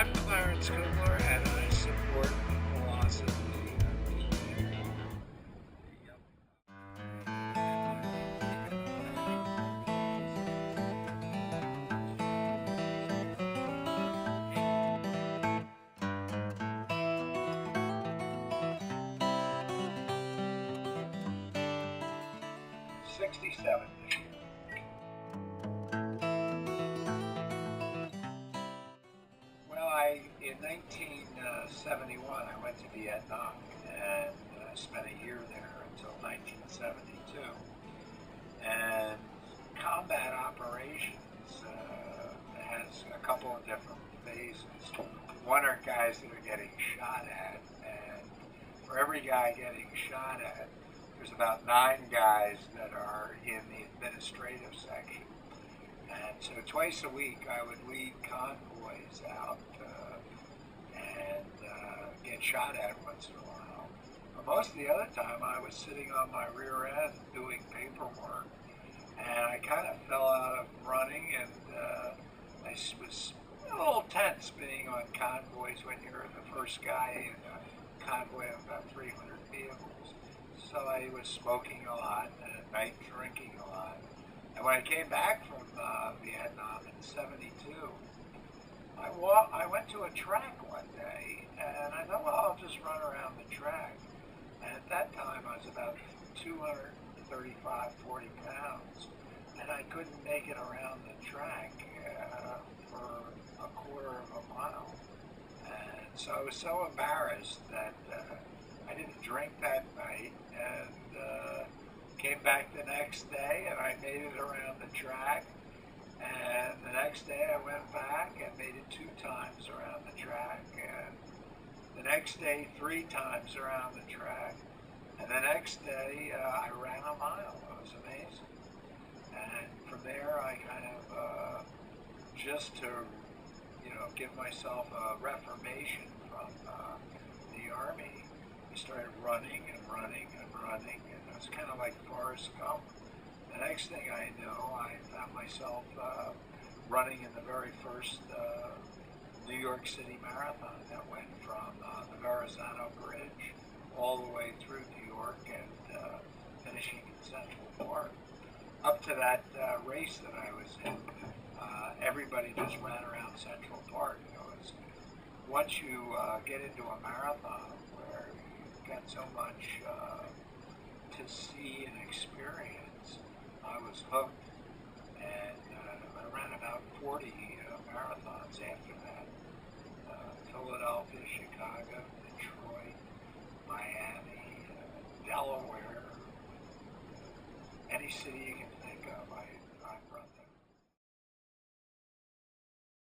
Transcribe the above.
I'm Clarence Kugler, and I support the philosophy of 67 this year. Well, in 1971, I went to Vietnam and spent a year there until 1972. And combat operations has a couple of different phases. One are guys that are getting shot at, and for every guy getting shot at, there's about 9 guys that are in the administrative section. And so twice a week I would lead convoys out and get shot at once in a while. But most of the other time I was sitting on my rear end doing paperwork, and I kind of fell out of running, and I was a little tense being on convoys when you're the first guy in a convoy of about 300 vehicles. So I was smoking a lot, and at night drinking a lot. And when I came back from Vietnam in '72, I went to a track one day, and I thought, well, I'll just run around the track. And at that time, I was about 235, 40 pounds, and I couldn't make it around the track for a quarter of a mile. And so I was so embarrassed that I didn't drink that night, and came back the next day, and I made it around the track. And the next day I went back and made it 2 times around the track, and the next day 3 times around the track, and the next day I ran a mile. It was amazing. And from there I kind of just to give myself a reformation from the Army, I started running and running and running, and it was kind of like Forrest Gump. The next thing I know, I found myself running in the very first New York City Marathon that went from the Verrazano Bridge all the way through New York and finishing in Central Park. Up to that race that I was in, everybody just ran around Central Park. Once you get into a marathon where you've got so much to see and experience, I was hooked, and I ran about 40 marathons after that. Philadelphia, Chicago, Detroit, Miami, Delaware, any city you can think of. I